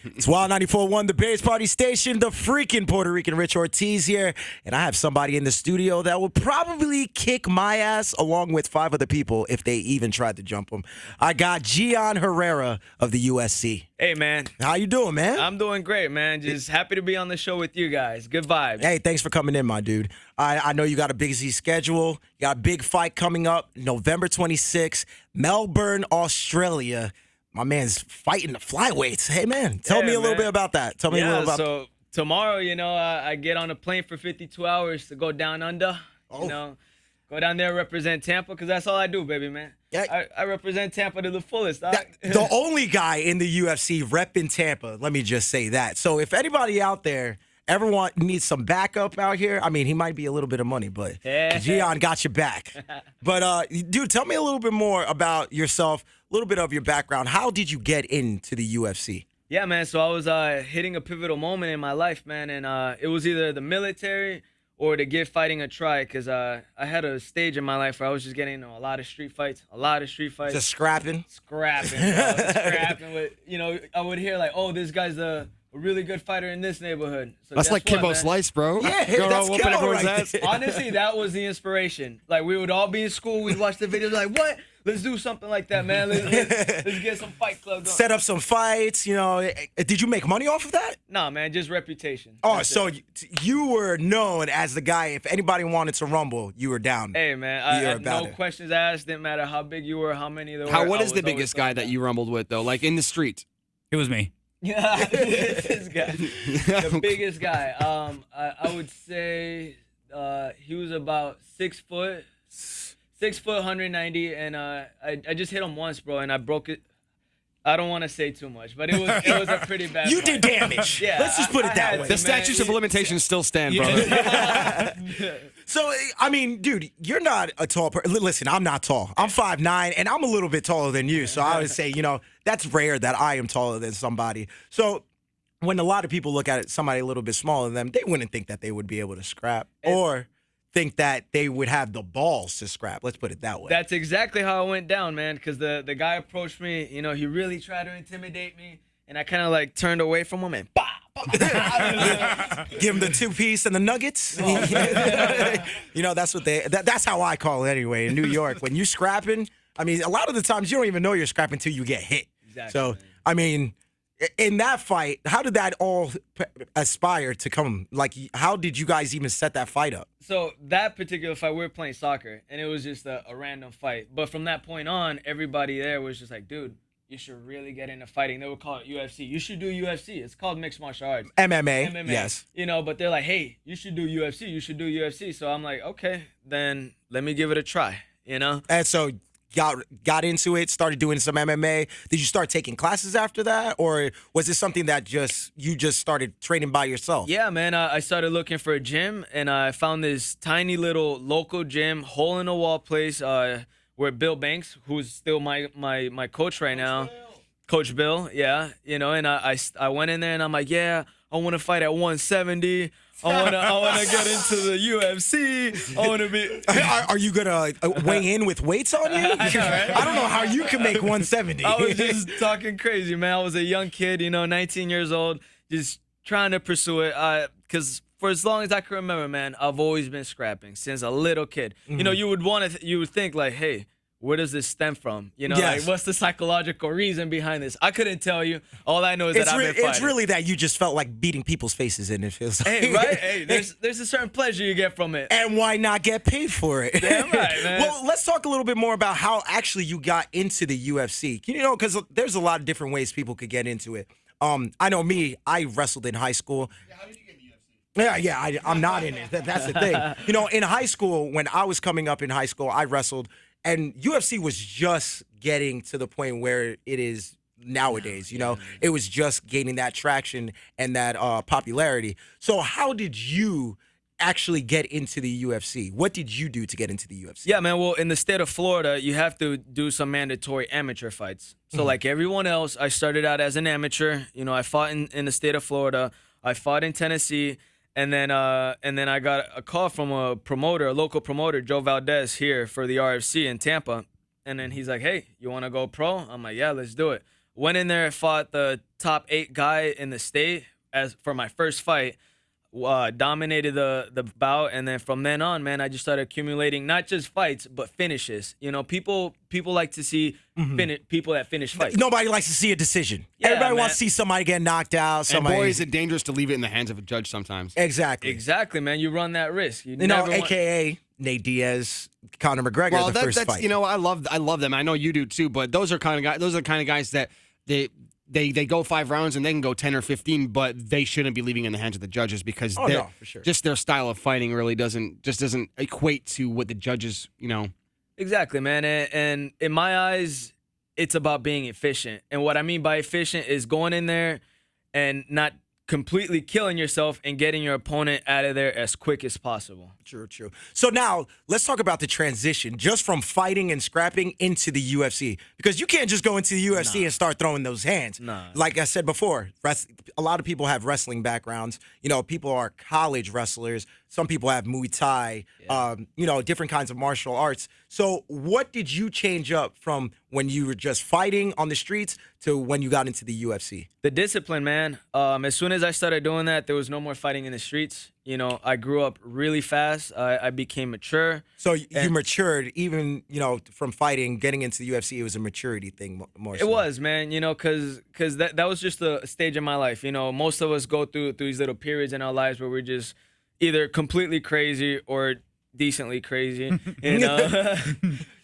It's Wild 94.1, the Bears Party Station, the freaking Puerto Rican Rich Ortiz here. And I have somebody in the studio that would probably kick my ass along with 5 other people if they even tried to jump him. I got Geane Herrera of the USC. Hey, man. How you doing, man? I'm doing great, man. Just happy to be on the show with you guys. Good vibes. Hey, thanks for coming in, my dude. I know you got a busy schedule. You got a big fight coming up November 26th, Melbourne, Australia. My man's fighting the flyweights. Hey, man, tell me a little bit about that. Tell me a little about so tomorrow, I get on a plane for 52 hours to go down under. Go down there, represent Tampa, because that's all I do, baby, man. Yeah. I represent Tampa to the fullest. The only guy in the UFC repping Tampa, let me just say that. So if anybody out there ever needs some backup out here, I mean, he might be a little bit of money, but Geane got your back. But, dude, tell me a little bit more about yourself, a little bit of your background. How did you get into the UFC? Yeah, man, so I was hitting a pivotal moment in my life, man, and it was either the military or to give fighting a try, because I had a stage in my life where I was just getting into a lot of street fights. Just scrapping? Scrapping, bro. Scrapping with, I would hear like, oh, this guy's a really good fighter in this neighborhood. So that's like Kimbo Slice, bro. Yeah, go that's whooping everyone's ass. Honestly, that was the inspiration. Like, we would all be in school, we'd watch the videos, like, what? Let's do something like that, man. Let's get some fight club going. Set up some fights, Did you make money off of that? Nah, man, just reputation. Oh, so you were known as the guy, if anybody wanted to rumble, you were down. Hey, man, I had no questions asked. Didn't matter how big you were, how many there were. What is the biggest guy that you rumbled with, though? Like, in the street? It was me. Yeah, this guy. The biggest guy. I would say he was about 6 foot. 6 foot, 190, and I just hit him once, bro, and I broke it. I don't want to say too much, but it was a pretty bad You fight. did damage. Yeah, let's just put it that way. The statutes of limitations still stand, brother. So, I mean, dude, you're not a tall person. Listen, I'm not tall. I'm 5'9", and I'm a little bit taller than you. So I would say, that's rare that I am taller than somebody. So when a lot of people look at it, somebody a little bit smaller than them, they wouldn't think that they would be able to scrap or think that they would have the balls to scrap. Let's put it that way. That's exactly how it went down, man, because the guy approached me. He really tried to intimidate me, and I kind of like turned away from him and bah! Give him the 2-piece and the nuggets. That's how I call it anyway in New York. When you scrapping, I mean, a lot of the times you don't even know you're scrapping until you get hit. Exactly. So, man. I mean, in that fight, how did that all aspire to come? Like, how did you guys even set that fight up? So that particular fight, we were playing soccer, and it was just a random fight. But from that point on, everybody there was just like, dude, you should really get into fighting. They would call it UFC. You should do UFC. It's called mixed martial arts. MMA. Yes. But they're like, hey, you should do UFC. You should do UFC. So I'm like, okay, then let me give it a try, And so got into it, started doing some MMA. Did you start taking classes after that? Or was it something that you just started training by yourself? Yeah, man. I started looking for a gym, and I found this tiny little local gym, hole-in-the-wall place, where Bill Banks, who's still my coach right now, Coach Bill, yeah, and I went in there and I'm like, yeah, I want to fight at 170. I want to get into the UFC. I want to be. Are you gonna weigh in with weights on you? I know, right? I don't know how you can make 170. I was just talking crazy, man. I was a young kid, 19 years old, just trying to pursue it. Because for as long as I can remember, man, I've always been scrapping since a little kid. Mm-hmm. You would think like, hey, where does this stem from? Yes. Like, what's the psychological reason behind this? I couldn't tell you. All I know is that I've been fighting. It's really that you just felt like beating people's faces in. It feels like. Hey, right? Hey, there's a certain pleasure you get from it. And why not get paid for it? Damn right, man. Well, let's talk a little bit more about how actually you got into the UFC. Because there's a lot of different ways people could get into it. I know me, I wrestled in high school. Yeah, how did you get in the UFC? Yeah, I'm not in it. That's the thing. In high school, when I was coming up in high school, I wrestled. And UFC was just getting to the point where it is nowadays, It was just gaining that traction and that popularity. So how did you actually get into the UFC? What did you do to get into the UFC? Yeah, man. Well, in the state of Florida, you have to do some mandatory amateur fights. So like everyone else, I started out as an amateur. I fought in the state of Florida. I fought in Tennessee. And then I got a call from a local promoter, Joe Valdez, here for the RFC in Tampa. And then he's like, hey, you want to go pro? I'm like, yeah, let's do it. Went in there, fought the top 8 guy in the state as for my first fight. Dominated the bout, and then from then on, man, I just started accumulating not just fights but finishes. You know, people like to see people that finish fights. Nobody likes to see a decision. Yeah, Everybody man. wants to see somebody get knocked out. And Somebody, boy, is it dangerous to leave it in the hands of a judge sometimes. exactly, man. You run that risk. You know, never want- AKA Nate Diaz, Conor McGregor, Well, the first that's fight. you know, I love them. I know you do too. But those are kind of guys. Those are the kind of guys that they go 5 rounds and they can go 10 or 15, but they shouldn't be leaving in the hands of the judges because no, for sure. just their style of fighting really doesn't equate to what the judges, you know. Exactly, man. And in my eyes, it's about being efficient. And what I mean by efficient is going in there and not completely killing yourself and getting your opponent out of there as quick as possible. True. So now let's talk about the transition just from fighting and scrapping into the UFC, because you can't just go into the UFC and start throwing those hands. Nah. Like I said before, a lot of people have wrestling backgrounds. You know, people are college wrestlers. Some people have Muay Thai, you know, different kinds of martial arts. So what did you change up from when you were just fighting on the streets to when you got into the UFC? The discipline, man. As soon as I started doing that, there was no more fighting in the streets. You know, I grew up really fast. I became mature. So you matured even, you know, from fighting, getting into the UFC, it was a maturity thing more so. It was, man, you know, because that was just a stage in my life. You know, most of us go through these little periods in our lives where we're just either completely crazy or decently crazy, you know?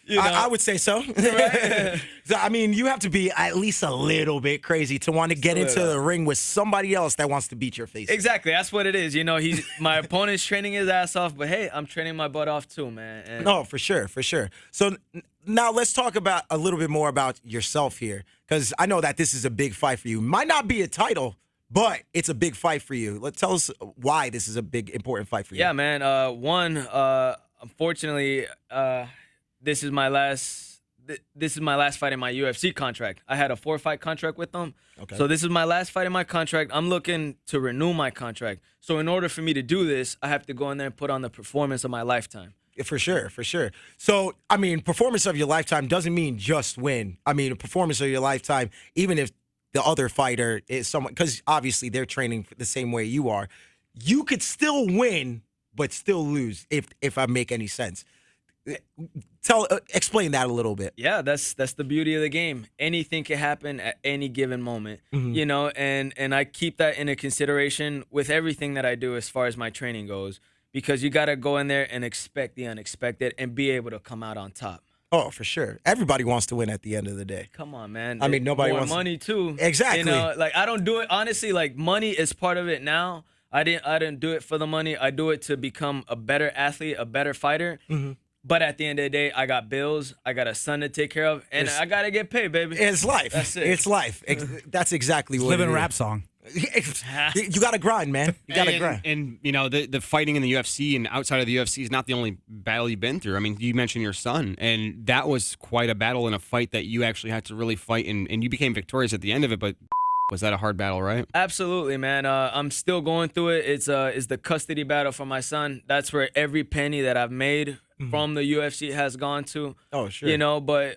You know? I would say so. Right? So, I mean, you have to be at least a little bit crazy to want to get into the ring with somebody else that wants to beat your face. Exactly. That's what it is. You know, my opponent's training his ass off, but hey, I'm training my butt off too, man. And No, for sure. So now let's talk about a little bit more about yourself here, because I know that this is a big fight for you. Might not be a title, but it's a big fight for you. Tell us why this is a big, important fight for you. Yeah, man. Unfortunately, this is my last fight in my UFC contract. I had a 4-fight contract with them. Okay. So this is my last fight in my contract. I'm looking to renew my contract. So in order for me to do this, I have to go in there and put on the performance of my lifetime. For sure. So, I mean, performance of your lifetime doesn't mean just win. I mean, a performance of your lifetime, even if the other fighter is someone, because obviously they're training the same way you are, you could still win, but still lose, if I make any sense. Explain that a little bit. Yeah, that's the beauty of the game. Anything can happen at any given moment, you know, and I keep that into consideration with everything that I do as far as my training goes, because you got to go in there and expect the unexpected and be able to come out on top. Oh, for sure. Everybody wants to win at the end of the day. Come on, man. I mean, nobody more wants money too. Exactly. You know, like I don't do it honestly. Like money is part of it now. I didn't do it for the money. I do it to become a better athlete, a better fighter. But at the end of the day, I got bills. I got a son to take care of, and I gotta get paid, baby. It's life. That's it. It's life. That's exactly what Living it a is. rap song. You got to grind, man. You got to grind. And you know, the fighting in the UFC and outside of the UFC is not the only battle you've been through. I mean, you mentioned your son, and that was quite a battle in a fight that you actually had to really fight, and you became victorious at the end of it, but was that a hard battle, right? Absolutely, man. I'm still going through it. It's the custody battle for my son. That's where every penny that I've made from the UFC has gone to. Oh, sure. You know, but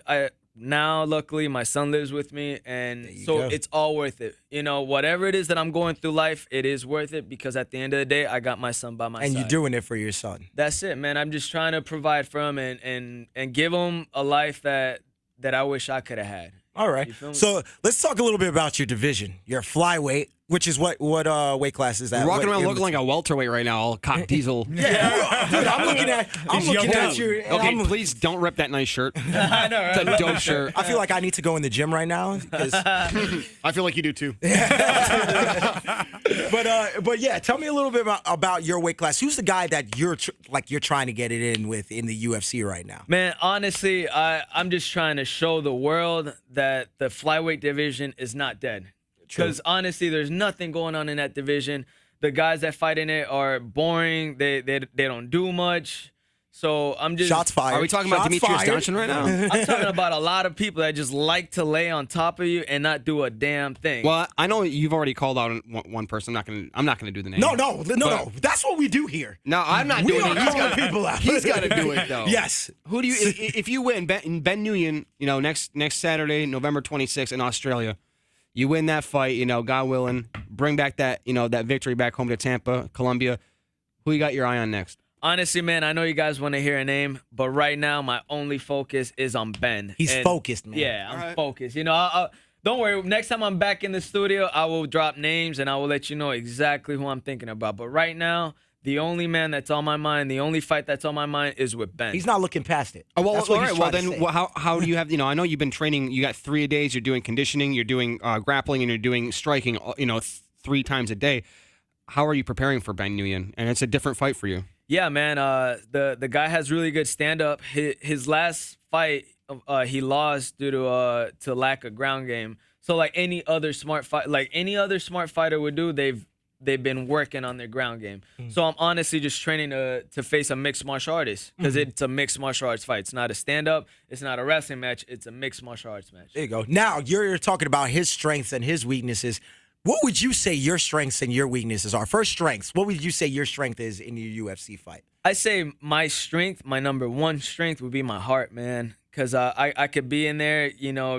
now luckily my son lives with me, and so go. it's all worth it. You know, whatever it is that I'm going through life, it is worth it, because at the end of the day, I got my son by my side. And you're doing it for your son. That's it, man. I'm just trying to provide for him and give him a life that I wish I could have had. All right. You feel me? So let's talk a little bit about your division. Your flyweight, which is what weight class is that? You're walking What- around looking like a welterweight right now, all cock diesel. Yeah, dude, I'm looking at you. Okay, please don't rip that nice shirt. I know, right? It's a dope shirt. I feel like I need to go in the gym right now. 'Cause- I feel like you do too. but yeah, tell me a little bit about your weight class. Who's the guy that you're trying to get it in with in the UFC right now? Man, honestly, I'm just trying to show the world that the flyweight division is not dead. Because honestly, there's nothing going on in that division. The guys that fight in it are boring. They don't do much. So I'm just Shots fired. Are we talking about Shots Demetrius fired. Johnson right now? I'm talking about a lot of people that just like to lay on top of you and not do a damn thing. Well, I know you've already called out one person. I'm not gonna do the name. No. That's what we do here. No, I'm not We doing are it. calling people out. He's got to do it though. Yes. Who do you? If you win, Ben Nguyen, you know, next Saturday, November 26th in Australia, You win that fight, God willing, bring back that, that victory back home to Tampa, Colombia. Who you got your eye on next? Honestly, man, I know you guys want to hear a name, but right now my only focus is on Ben. He's focused, man. Yeah, I'm right. focused. Don't worry. Next time I'm back in the studio, I will drop names and I will let you know exactly who I'm thinking about. But right now, the only man that's on my mind, the only fight that's on my mind is with Ben. He's not looking past it. Oh, well, That's all what he's right. Well, trying to then say. how do you have, I know you've been training. You got 3 days. You're doing conditioning. You're doing grappling, and you're doing striking, 3 times a day. How are you preparing for Ben Nguyen? And it's a different fight for you. Yeah, man. The guy has really good stand up. His last fight, he lost due to lack of ground game. So like any other smart fighter would do, they've been working on their ground game. So I'm honestly just training to face a mixed martial artist because it's a mixed martial arts fight. It's not a stand up. It's not a wrestling match. It's a mixed martial arts match. There you go. Now you're talking about his strengths and his weaknesses. What would you say your strengths and your weaknesses are? First, strengths. What would you say your strength is in your UFC fight? I say my strength, my number one strength would be my heart, man. Because I could be in there,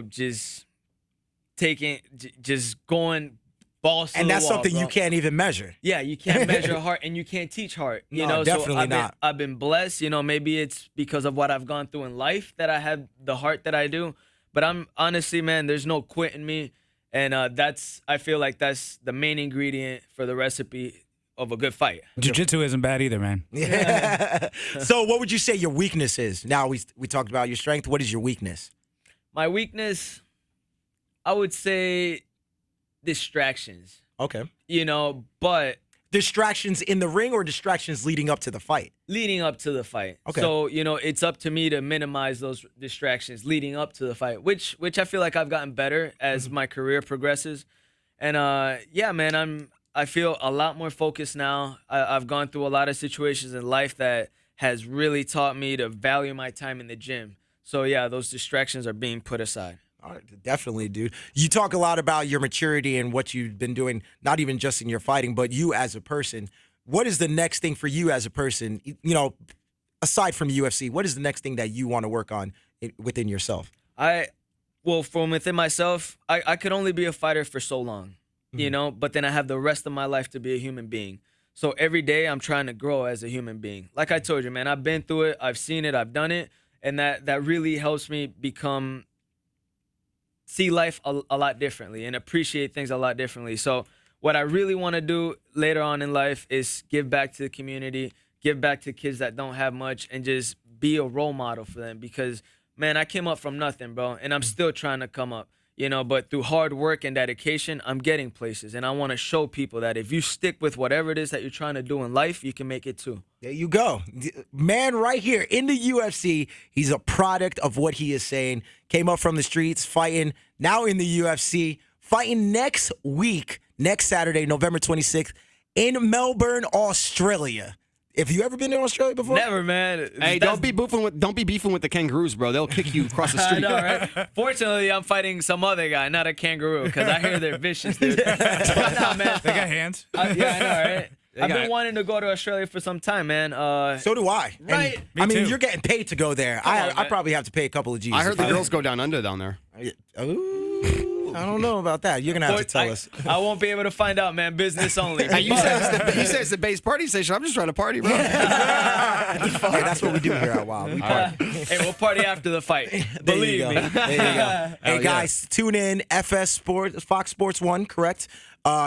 just going balls to And the that's wall, something bro. you can't even measure. Yeah, you can't measure heart and you can't teach heart. No, definitely so not. I've been blessed. Maybe it's because of what I've gone through in life that I have the heart that I do. But I'm honestly, man, there's no quit in me. And I feel like that's the main ingredient for the recipe of a good fight. Jiu-jitsu isn't bad either, man. Yeah. So what would you say your weakness is? Now we talked about your strength. What is your weakness? My weakness, I would say distractions. Okay. But Distractions in the ring or distractions leading up to the fight? leading up to the fight. Okay. So, it's up to me to minimize those distractions leading up to the fight, which I feel like I've gotten better as my career progresses. And yeah, man, I feel a lot more focused now. I've gone through a lot of situations in life that has really taught me to value my time in the gym. So yeah, those distractions are being put aside. All right, definitely, dude. You talk a lot about your maturity and what you've been doing, not even just in your fighting, but you as a person. What is the next thing for you as a person, aside from UFC, what is the next thing that you want to work on within yourself? Well, from within myself, I could only be a fighter for so long, but then I have the rest of my life to be a human being. So every day I'm trying to grow as a human being. Like I told you, man, I've been through it, I've seen it, I've done it, and that really helps me see life a lot differently and appreciate things a lot differently. So what I really want to do later on in life is give back to the community, give back to kids that don't have much, and just be a role model for them because, man, I came up from nothing, bro, and I'm still trying to come up, but through hard work and dedication, I'm getting places, and I want to show people that if you stick with whatever it is that you're trying to do in life, you can make it too. There you go. Man right here in the UFC, he's a product of what he is saying. Came up from the streets, fighting, now in the UFC, fighting next week, next Saturday, November 26th, in Melbourne, Australia. Have you ever been in Australia before? Never, man. Hey, don't be beefing with the kangaroos, bro. They'll kick you across the I street. know, right? Fortunately, I'm fighting some other guy, not a kangaroo, because I hear they're vicious, dude. But nah, man. They got hands. Yeah, I know, right? I've got been it. wanting to go to Australia for some time, man. So do I. And, Right. I mean, too. you're getting paid to go there. on, I man. probably have to pay a couple of G's. I heard if the girls go down under down there. Ooh, I don't know about that. You're going to have to tell us. I won't be able to find out, man. Business only. Hey, you said it's the base party station. I'm just trying to party, bro. Hey, that's what we do here at Wild. We party. Hey, we'll party after the fight. There you Believe go. me. There you go. Hey, Hell yeah. guys, tune in. FS Sports, Fox Sports 1, correct?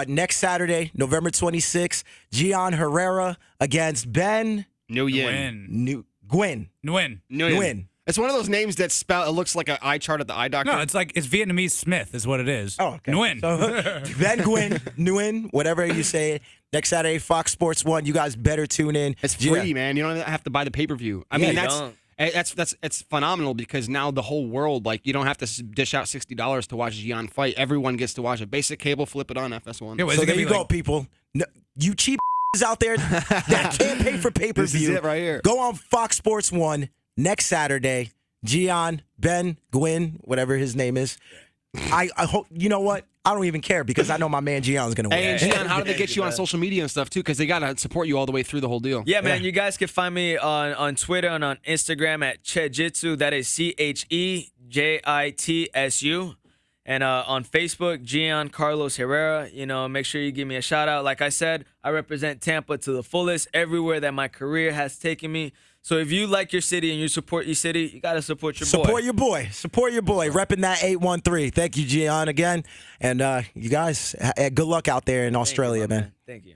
Next Saturday, November 26th, Geane Herrera against Ben Win. Gwyn. Nguyen. It's one of those names that it looks like an eye chart at the eye doctor. No, it's Vietnamese Smith is what it is. Oh, okay. Nguyen. So, Ben Gwyn, Nguyen, whatever you say it. Next Saturday, Fox Sports 1. You guys better tune in. It's free, man. You don't have to buy the pay-per-view. I mean, you that's don't. it's phenomenal because now the whole world, like, you don't have to dish out $60 to watch Geane fight. Everyone gets to watch it. Basic cable, flip it on FS1. Yeah, well, So is it there gonna you be go, people. No, you cheap out there that can't pay for pay-per-view. This is it right here. Go on Fox Sports 1 next Saturday. Geane, Ben, Gwyn, whatever his name is. I hope, you know what? I don't even care because I know my man Geane's going to win. Hey, and Geane, how do they get you on social media and stuff, too? Because they got to support you all the way through the whole deal. Yeah, man. You guys can find me on Twitter and on Instagram at Chejitsu. That is CHEJITSU. And on Facebook, Geane Carlos Herrera. You know, make sure you give me a shout out. Like I said, I represent Tampa to the fullest everywhere that my career has taken me. So if you like your city and you support your city, you got to support your boy. Support your boy. Support your boy. Repping that 813. Thank you, Geane, again. And you guys, good luck out there in Australia, man. Thank you.